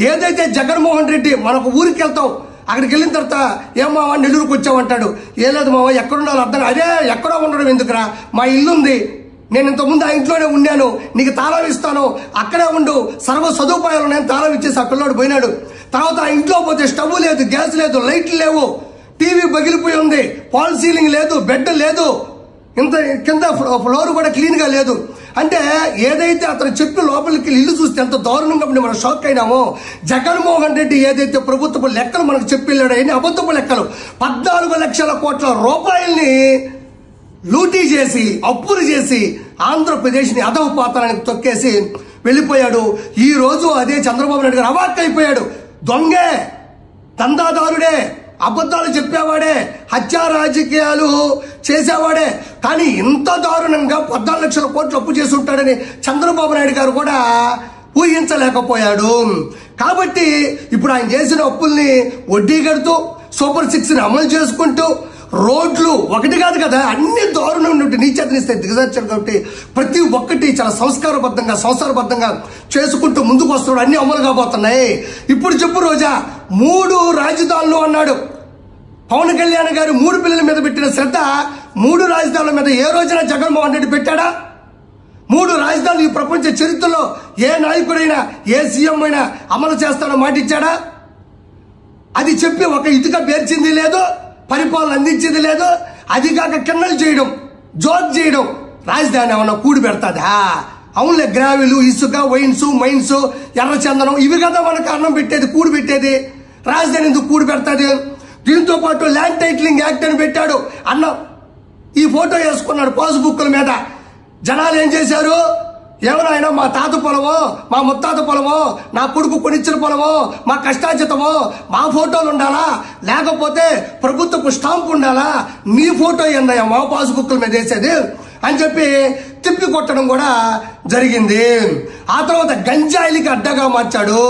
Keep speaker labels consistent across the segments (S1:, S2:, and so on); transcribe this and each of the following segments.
S1: ఏదైతే జగన్మోహన్ రెడ్డి మనకు ఊరికి వెళ్తాం, అక్కడికి వెళ్ళిన తర్వాత ఏం మావా నెల్లూరుకు వచ్చామంటాడు. ఏ లేదు మావా ఎక్కడుండాలో అర్థం, అదే ఎక్కడో ఉండడం ఎందుకురా, మా ఇల్లు ఉంది, నేను ఇంతకుముందు ఆ ఇంట్లోనే ఉన్నాను, నీకు తాళం ఇస్తాను, అక్కడే ఉండు, సర్వ సదుపాయాలు నేను తాళం ఇచ్చేసి ఆ పిల్లోడు పోయినాడు. తర్వాత ఆ ఇంట్లో పోతే స్టవ్ లేదు, గ్యాస్ లేదు, లైట్లు లేవు, టీవీ పగిలిపోయి ఉంది, పాల్ సీలింగ్ లేదు, బెడ్ లేదు, ఇంత కింద ఫ్లోర్ కూడా క్లీన్ గా లేదు. అంటే ఏదైతే అతను చెప్పి లోపలికి ఇల్లు చూస్తే ఎంత దారుణంగా మనం షాక్ అయినామో, జగన్మోహన్ రెడ్డి ఏదైతే ప్రభుత్వపు లెక్కలు మనకు చెప్పి వెళ్ళాడు, అన్ని అబద్ధపు లెక్కలు, 14 లక్షల కోట్ల రూపాయల్ని లూటీ చేసి అప్పులు చేసి ఆంధ్రప్రదేశ్ని అధఃపాతాళానికి తొక్కేసి వెళ్ళిపోయాడు. ఈ రోజు అదే చంద్రబాబు నాయుడు గారు అవాక్కైపోయాడు. దొంగే, దందాదారుడే, అబద్ధాలు చెప్పేవాడే, హత్యా రాజకీయాలు చేసేవాడే, కానీ ఇంత దారుణంగా 14 లక్షల కోట్లు అప్పు చేసి ఉంటాడని చంద్రబాబు నాయుడు గారు కూడా ఊహించలేకపోయాడు. కాబట్టి ఇప్పుడు ఆయన చేసిన అప్పుల్ని వడ్డీ కడుతూ సూపర్ 6ని అమలు చేసుకుంటూ రోడ్లు ఒకటి కాదు కదా, అన్ని దారుణం నీచేతనిస్తే దిగజార్చారు. కాబట్టి ప్రతి ఒక్కటి చాలా సంస్కారబద్ధంగా చేసుకుంటూ ముందుకు వస్తున్నాడు. అన్ని అమలు కాబోతున్నాయి. ఇప్పుడు చెప్పు రోజా, 3 రాజధానులు అన్నాడు పవన్ కళ్యాణ్ గారు. 3 పిల్లల మీద పెట్టిన శ్రద్ధ 3 రాజధానుల మీద ఏ రోజున జగన్మోహన్ రెడ్డి పెట్టాడా? 3 రాజధానులు ఈ ప్రపంచ చరిత్రలో ఏ నాయకుడైనా ఏ సీఎం అయినా అమలు చేస్తాడో మాటిచ్చాడా? అది చెప్పి ఒక ఇటుక పేర్చింది లేదు, పరిపాలన అందించేది లేదు. అది కాక కిన్నలు చేయడం, జోక్ చేయడం, రాజధాని ఏమన్నా కూడి పెడతాదా? అవునులే, గ్రావిలు, ఇసుక, వైన్స్, మైన్స్, ఎర్రచందనం ఇవి కదా మనకు అన్నం పెట్టేది, కూడి పెట్టేది. రాజధాని ఎందుకు కూడి పెడతాది? దీంతో పాటు ల్యాండ్ టైటిలింగ్ యాక్ట్ అని పెట్టాడు. అన్నం ఈ ఫోటో వేసుకున్నాడు పాస్బుక్ల మీద. జనాలు ఏం చేశారు? ఎవరైనా మా తాత పొలమో, మా ముత్తాత పొలమో, నా కొడుకు కొనిచ్చిన పొలమో, మా కష్టార్జితమో మా ఫోటోలు ఉండాలా, లేకపోతే ప్రభుత్వపు స్టాంప్ ఉండాలా, నీ ఫోటో ఏందయ్యా మా పాస్బుక్ల మీద వేసేది అని చెప్పి తిప్పి కొట్టడం కూడా జరిగింది. ఆ తర్వాత గంజాయిలకి అడ్డగా మార్చాడు.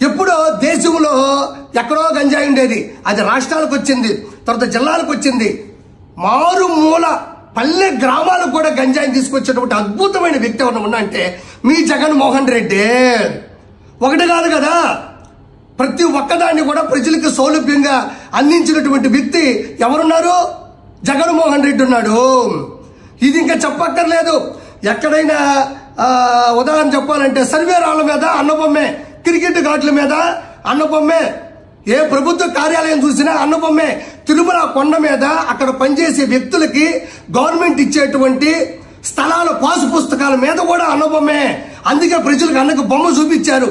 S1: ఎప్పుడో దేశంలో ఎక్కడో గంజాయి ఉండేది, అది రాష్ట్రాలకు వచ్చింది, తర్వాత జిల్లాలకు వచ్చింది, మారుమూల పల్లె గ్రామాలకు కూడా గంజాయిని తీసుకొచ్చేటువంటి అద్భుతమైన వ్యక్తి ఎవరైనా ఉన్నా అంటే మీ జగన్మోహన్ రెడ్డి. ఒకటి కాదు కదా, ప్రతి ఒక్కదాన్ని కూడా ప్రజలకు సౌలభ్యంగా అందించినటువంటి వ్యక్తి ఎవరున్నారు? జగన్మోహన్ రెడ్డి ఉన్నాడు. ఇది ఇంకా చెప్పక్కర్లేదు. ఎక్కడైనా ఉదాహరణ చెప్పాలంటే సర్వే రాళ్ల మీద అన్నబొమ్మే, క్రికెట్ ఘాట్ల మీద అన్నబొమ్మే, ఏ ప్రభుత్వ కార్యాలయం చూసినా అన్నబొమ్మే, తిరుమల కొండ మీద అక్కడ పనిచేసే వ్యక్తులకి గవర్నమెంట్ ఇచ్చేటువంటి స్థలాల పాసు పుస్తకాల మీద కూడా అన్నబొమ్మే. అందుకే ప్రజలకు అన్నకు బొమ్మ చూపించారు.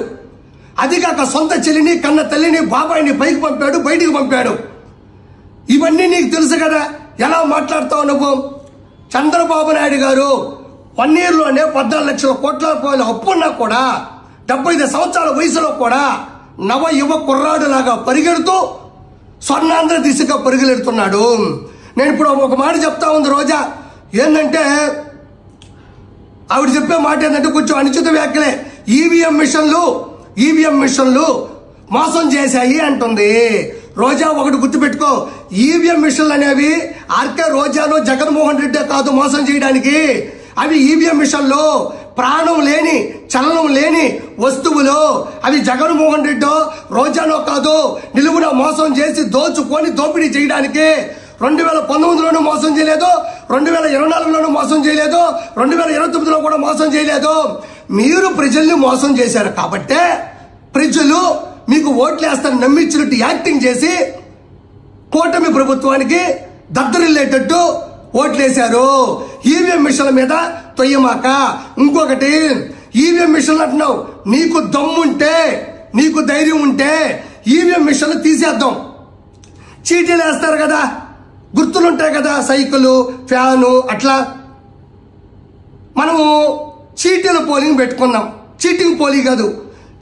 S1: అది కాక సొంత చెల్లిని, కన్న తల్లిని, బాబాయిని పైకి పంపాడు, బయటికి పంపాడు. ఇవన్నీ నీకు తెలుసు కదా. ఎలా మాట్లాడుతావు నువ్వు? చంద్రబాబు నాయుడు గారు 1 yearలోనే 14 లక్షల కోట్ల రూపాయలు అప్పున్నా కూడా 75 సంవత్సరాల వయసులో కూడా నవ యువ కుర్రాడులాగా పరిగెడుతూ స్వర్ణాంధ్ర దిశగా పరిగెడుతున్నాడు. నేను ఇప్పుడు ఒక మాట చెప్తా ఉంది రోజా, ఏంటంటే ఆవిడ చెప్పే మాట ఏంటంటే కొంచెం అనుచిత వ్యాఖ్యలే. ఈవీఎం మిషన్లు మోసం చేశాయి అంటుంది రోజా. ఒకటి గుర్తుపెట్టుకో, ఈవీఎం మిషన్లు అనేవి ఆర్కే రోజాను జగన్మోహన్ రెడ్డి కాదు మోసం చేయడానికి. అవి ఈవీఎం మిషన్లు ప్రాణం లేని, చలనం లేని వస్తువులు. అవి జగన్మోహన్ రెడ్డి రోజానో కాదు నిలువున మోసం చేసి దోచుకొని దోపిడీ చేయడానికి. 2019లోనూ మోసం చేయలేదు, 2024లోనూ మోసం చేయలేదు, 2029లో కూడా మోసం చేయలేదు. మీరు ప్రజల్ని మోసం చేశారు కాబట్టే ప్రజలు మీకు ఓట్లేస్తారని నమ్మించినట్టు యాక్టింగ్ చేసి కూటమి ప్రభుత్వానికి దద్దరిల్లేటట్టు ఓట్లేశారు. ఈవీఎం మిషన్ల మీద తొయ్యమాక. ఇంకొకటి, ఈవీఎం మిషన్లు అంటున్నావు, నీకు దమ్ముంటే, నీకు ధైర్యం ఉంటే ఈవీఎం మిషన్లు తీసేద్దాం. చీటీలు వేస్తారు కదా, గుర్తులుంటాయి కదా, సైకిల్, ఫ్యాను, అట్లా మనము చీటీల పోలింగ్ పెట్టుకున్నాం. చీటింగ్ పోలింగ్ కాదు,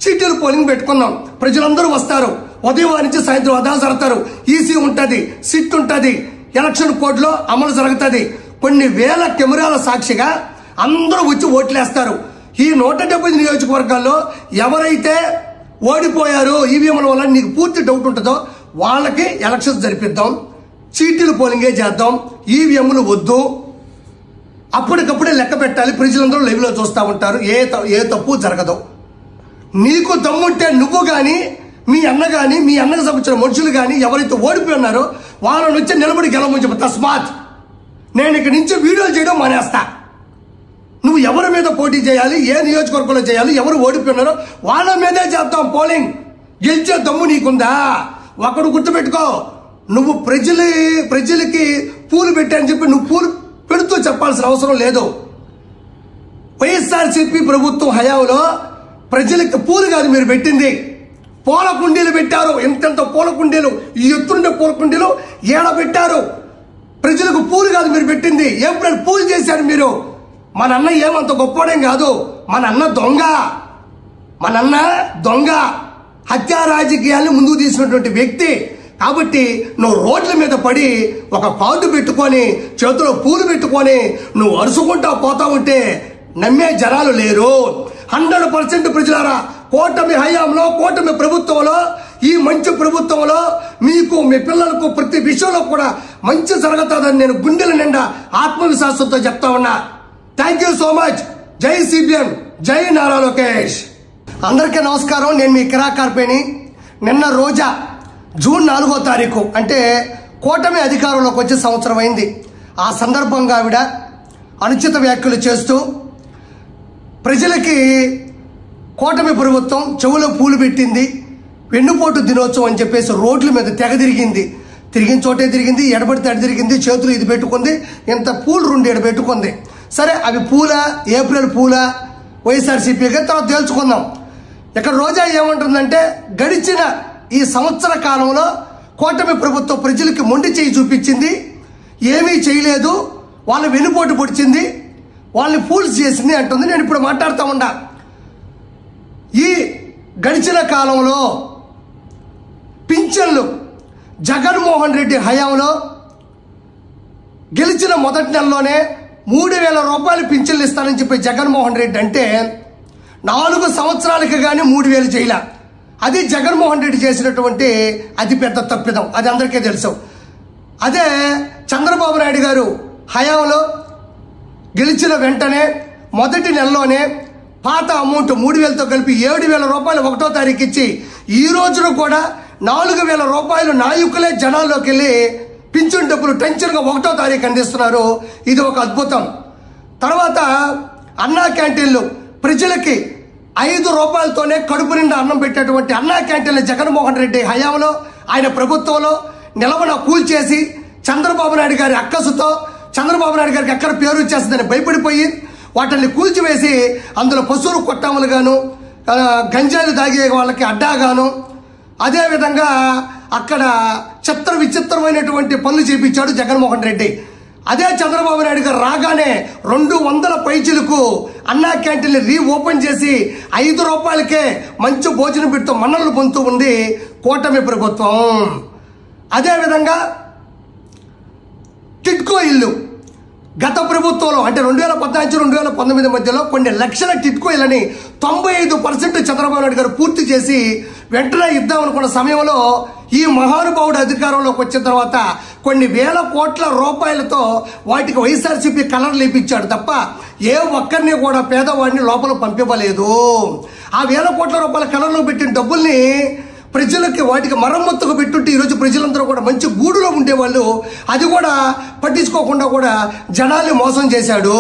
S1: చీటీల పోలింగ్ పెట్టుకున్నాం. ప్రజలందరూ వస్తారు, ఉదయం నుంచి సాయంత్రం అదా జరుగుతారు. ఈసీ ఉంటది, సిట్ ఉంటది, ఎలక్షన్ కోడ్లో అమలు జరుగుతుంది. కొన్ని వేల కెమెరాల సాక్షిగా అందరూ వచ్చి ఓట్లేస్తారు. ఈ 170 నియోజకవర్గాల్లో ఎవరైతే ఓడిపోయారో ఈవీఎంల వల్ల నీకు పూర్తి డౌట్ ఉంటుందో వాళ్ళకి ఎలక్షన్స్ జరిపిద్దాం, చీటీలు పోలింగే చేద్దాం, ఈవీఎంలు వద్దు. అప్పటికప్పుడే లెక్క పెట్టాలి. ప్రజలందరూ లైవ్ లో చూస్తూ ఉంటారు, ఏ తప్పు జరగదు. నీకు దమ్ముంటే నువ్వు కానీ మీ అన్న కానీ మీ అన్నకు సంబంధించిన మనుషులు కానీ ఎవరైతే ఓడిపోయి ఉన్నారో వాళ్ళ నుంచి నిలబడి గెలవమని చెప్పు. తస్మాత్ నేను ఇక్కడి నుంచి వీడియోలు చేయడం మానేస్తా. నువ్వు ఎవరి మీద పోటీ చేయాలి, ఏ నియోజకవర్గంలో చేయాలి, ఎవరు ఓడిపోయినారో వాళ్ళ మీదే చేద్దాం పోలింగ్. గెలిచే దమ్ము నీకుందా? ఒకడు గుర్తుపెట్టుకో, నువ్వు ప్రజలకి పూలు పెట్టని చెప్పి నువ్వు పూలు పెడుతూ చెప్పాల్సిన అవసరం లేదు. వైఎస్ఆర్సీపీ ప్రభుత్వం హయాంలో ప్రజలకు పూలు కాదు మీరు పెట్టింది, పూల కుండీలు పెట్టారు. ఎంతెంత పూల కుండీలు, ఈ ఎత్తుండే పూల కుండీలు ఏడ పెట్టారు. ప్రజలకు పూలు కాదు మీరు పెట్టింది, ఏప్రిల్ పూలు చేశారు మీరు. మన అన్న ఏమంత గొప్పవాడేం కాదు, మన అన్న దొంగ హత్యా రాజకీయాలను ముందుకు తీసినటువంటి వ్యక్తి. కాబట్టి నువ్వు రోడ్ల మీద పడి ఒక కార్డు పెట్టుకొని చేతిలో పూలు పెట్టుకొని నువ్వు అరుచుకుంటా పోతా ఉంటే నమ్మే జనాలు లేరు. 100% ప్రజలారా, కూటమి హయాంలో, కూటమి ప్రభుత్వంలో, ఈ మంచి ప్రభుత్వంలో మీకు మీ పిల్లలకు ప్రతి విషయంలో కూడా మంచి జరుగుతుందని నేను గుండెల నిండా ఆత్మవిశ్వాసంతో చెప్తా ఉన్నా. Thank you so much. జై సిపిఎం, జై నారా లోకేష్. అందరికీ నమస్కారం. నేను మీ కిరాకార్పేని. నిన్న రోజా జూన్ 4వ తారీఖు అంటే కూటమి అధికారంలోకి వచ్చే సంవత్సరం అయింది. ఆ సందర్భంగా ఆవిడ అనుచిత వ్యాఖ్యలు చేస్తూ ప్రజలకి కూటమి ప్రభుత్వం చెవులో పూలు పెట్టింది, వెన్నుపోటు దినోత్సవం అని చెప్పేసి రోడ్ల మీద తెగ తిరిగింది. తిరిగిన చోటే తిరిగింది, ఎడబడితే అడి తిరిగింది, చేతులు ఇది పెట్టుకుంది, ఇంత పూలు 2 ఎడ పెట్టుకుంది. సరే, అవి పూల, ఏప్రిల్ పూల, వైఎస్ఆర్సీపీగా తర్వాత తేల్చుకుందాం. ఇక్కడ రోజా ఏమంటుందంటే, గడిచిన ఈ సంవత్సర కాలంలో కూటమి ప్రభుత్వం ప్రజలకి మొండి చేయి చూపించింది, ఏమీ చేయలేదు, వాళ్ళ వెన్నుపోటు పొడిచింది, వాళ్ళని ఫూల్స్ చేసింది అంటుంది. నేను ఇప్పుడు మాట్లాడుతూ ఉన్నా. ఈ గడిచిన కాలంలో పింఛన్లు జగన్మోహన్ రెడ్డి హయాంలో గెలిచిన మొదటి నెలలోనే 3,000 రూపాయలు పింఛన్లు ఇస్తానని చెప్పి జగన్మోహన్ రెడ్డి అంటే 4 సంవత్సరాలకి కానీ 3,000 చేయలే. అది జగన్మోహన్ రెడ్డి చేసినటువంటి అతిపెద్ద తప్పిదం, అది అందరికీ తెలుసు. అదే చంద్రబాబు నాయుడు గారు హయాంలో గెలిచిన వెంటనే మొదటి నెలలోనే పాత అమౌంట్ 3,000తో కలిపి 7,000 రూపాయలు 1వ తారీఖు ఇచ్చి ఈ రోజున కూడా 4,000 రూపాయలు నాయకులే జనాల్లోకి వెళ్ళి పింఛన్ డబ్బులు టెన్షన్గా 1వ తారీఖు అందిస్తున్నారు. ఇది ఒక అద్భుతం. తర్వాత అన్నా క్యాంటీన్లు ప్రజలకి 5 రూపాయలతోనే కడుపు నిండా అన్నం పెట్టేటువంటి అన్నా క్యాంటీన్లు జగన్మోహన్ రెడ్డి హయాంలో ఆయన ప్రభుత్వంలో నిలవన కూల్చేసి చంద్రబాబు నాయుడు గారి అక్కసుతో చంద్రబాబు నాయుడు గారికి ఎక్కడ పేరు వచ్చేస్తుందని భయపడిపోయి వాటిని కూల్చివేసి అందులో పశువులు కొట్టాములు గాను, గంజాయిలు తాగే వాళ్ళకి అడ్డాగాను, అదేవిధంగా అక్కడ చిత్ర విచిత్రమైనటువంటి పనులు చేపించాడు జగన్మోహన్ రెడ్డి. అదే చంద్రబాబు నాయుడు గారు రాగానే 200 పైచీలకు అన్నా క్యాంటీన్లు రీఓపెన్ చేసి 5 రూపాయలకే మంచి భోజనం పెడుతూ మన్నలు పొందుతూ ఉంది కూటమి ప్రభుత్వం. అదేవిధంగా టిట్కో ఇల్లు గత ప్రభుత్వంలో అంటే 2014-2019 మధ్యలో కొన్ని లక్షల టిట్కో ఇళ్ళని 95% చంద్రబాబు నాయుడు గారు పూర్తి చేసి వెంటనే ఇద్దామనుకున్న సమయంలో ఈ మహానుభావుడు అధికారంలోకి వచ్చిన తర్వాత కొన్ని వేల కోట్ల రూపాయలతో వాటికి వైఎస్ఆర్సీపీ కలర్లు లేపించాడు తప్ప ఏ ఒక్కరిని కూడా పేదవాడిని లోపల పంపివ్వలేదు. ఆ వేల కోట్ల రూపాయల కలర్లో పెట్టిన డబ్బుల్ని ప్రజలకి వాటికి మరమ్మతుకు పెట్టుంటే ఈరోజు ప్రజలందరూ కూడా మంచి గూడులో ఉండేవాళ్ళు. అది కూడా పట్టించుకోకుండా కూడా జనాల్ని మోసం చేశాడు.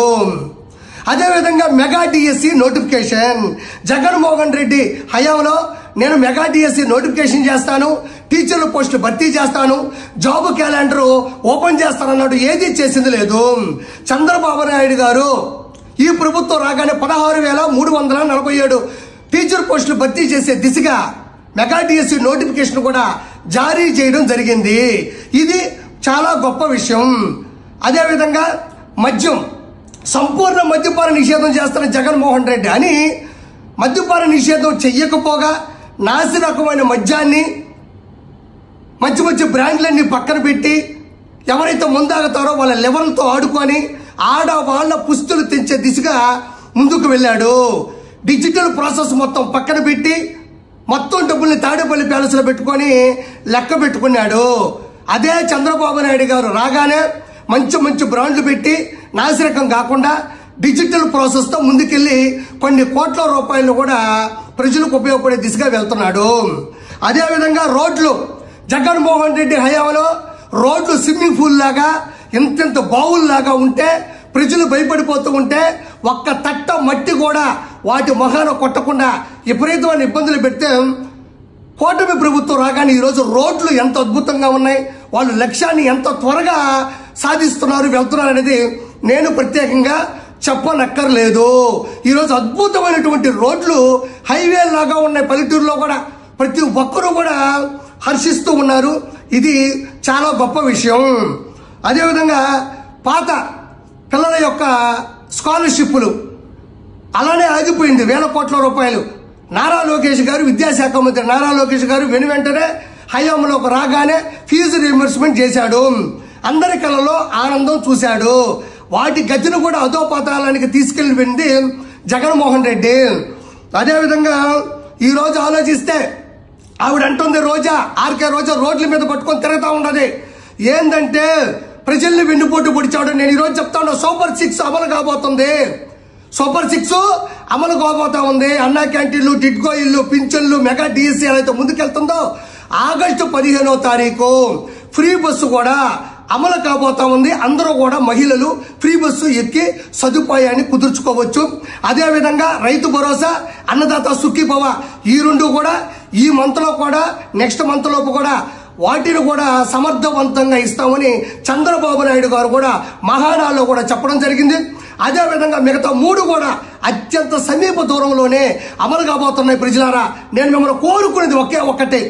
S1: అదేవిధంగా mega DSC notification Jaganmohan Reddy హయాంలో నేను మెగా డిఎస్సి నోటిఫికేషన్ చేస్తాను, టీచర్ల పోస్టులు భర్తీ చేస్తాను, జాబ్ క్యాలెండర్ ఓపెన్ చేస్తానన్నాడు. ఏది చేసింది లేదు. చంద్రబాబు నాయుడు గారు ఈ ప్రభుత్వం రాగానే 16,347 టీచర్ పోస్టులు భర్తీ చేసే దిశగా మెగా డిఎస్సి నోటిఫికేషన్ కూడా జారీ చేయడం జరిగింది. ఇది చాలా గొప్ప విషయం. అదేవిధంగా మద్యం సంపూర్ణ మద్యపాన నిషేధం చేస్తున్న జగన్మోహన్ రెడ్డి అని మద్యపాన నిషేధం చెయ్యకపోగా నాసి రకమైన మద్యాన్ని మంచి మంచి బ్రాండ్లన్నీ పక్కన పెట్టి ఎవరైతే ముందాగుతారో వాళ్ళ లెవెల్తో ఆడుకొని ఆడవాళ్ల పుస్తులు తెంచే దిశగా ముందుకు వెళ్ళాడు. డిజిటల్ ప్రాసెస్ మొత్తం పక్కన పెట్టి మొత్తం డబ్బుల్ని తాడేపల్లి ప్యాలెస్లో పెట్టుకొని లెక్క పెట్టుకున్నాడు. అదే చంద్రబాబు నాయుడు గారు రాగానే మంచి మంచి బ్రాండ్లు పెట్టి నాసిరకం కాకుండా డిజిటల్ ప్రాసెస్తో ముందుకెళ్ళి కొన్ని కోట్ల రూపాయలు కూడా ప్రజలకు ఉపయోగపడే దిశగా వెళ్తున్నాడు. అదేవిధంగా రోడ్లు, జగన్మోహన్ రెడ్డి హయాంలో రోడ్లు స్విమ్మింగ్ పూల్ లాగా ఇంత బావుల్లాగా ఉంటే ప్రజలు భయపడిపోతూ ఉంటే ఒక్క తట్ట మట్టి కూడా వాటి మొహాన కొట్టకుండా విపరీతమైన ఇబ్బందులు పెడితే కూటమి ప్రభుత్వం రాగానే ఈరోజు రోడ్లు ఎంత అద్భుతంగా ఉన్నాయి, వాళ్ళు లక్ష్యాన్ని ఎంత త్వరగా సాధిస్తున్నారు, వెళ్తున్నారు అనేది నేను ప్రత్యేకంగా చెప్పనక్కర్లేదు. ఈరోజు అద్భుతమైనటువంటి రోడ్లు హైవే లాగా ఉన్నాయి. పల్లెటూరులో కూడా ప్రతి ఒక్కరూ కూడా హర్షిస్తూ ఉన్నారు. ఇది చాలా గొప్ప విషయం. అదేవిధంగా పాత పిల్లల యొక్క స్కాలర్షిప్లు అలానే ఆగిపోయింది. 1000 కోట్ల రూపాయలు నారా లోకేష్ గారు, విద్యాశాఖ మంత్రి నారా లోకేష్ గారు వెంటనే హయాంలోకి రాగానే ఫీజు రీయింబర్స్మెంట్ చేశాడు. అందరి కళ్ళలో ఆనందం చూశాడు. వాటి గతిని కూడా అధోపాతాళానికి తీసుకెళ్లిపోయింది జగన్మోహన్ రెడ్డి. అదేవిధంగా ఈరోజు ఆలోచిస్తే ఆవిడ అంటుంది, ఆర్కే రోజా రోడ్ల మీద పట్టుకొని తిరుగుతూ ఉన్నది. ఏంటంటే ప్రజల్ని వెన్నుపోటు పొడిచాడు. నేను ఈరోజు చెప్తా ఉన్నా, సూపర్ 6 అమలు కాబోతుంది. సూపర్ 6 అమలు కాబోతా ఉంది. అన్నా క్యాంటీన్లు, టిడ్కో ఇల్లు, పింఛన్లు, మెగా డిఎస్సీ ఏదైతే ముందుకెళ్తుందో ఆగస్టు 15వ తారీఖు ఫ్రీ బస్సు కూడా అమలు కాబోతా ఉంది. అందరూ కూడా మహిళలు ఫ్రీ బస్సు ఎక్కి సదుపాయాన్ని కుదుర్చుకోవచ్చు. అదేవిధంగా రైతు భరోసా, అన్నదాత సుఖీభవ ఈ రెండు కూడా ఈ మంత్ లో కూడా నెక్స్ట్ మంత్ లోపు కూడా వాటిని కూడా సమర్థవంతంగా ఇస్తామని చంద్రబాబు నాయుడు గారు కూడా మహానాడులో కూడా చెప్పడం జరిగింది. అదేవిధంగా మిగతా 3 కూడా అత్యంత సమీప దూరంలోనే అమలు కాబోతున్నాయి. ప్రజలారా, నేను మిమ్మల్ని కోరుకునేది ఒక్కటే,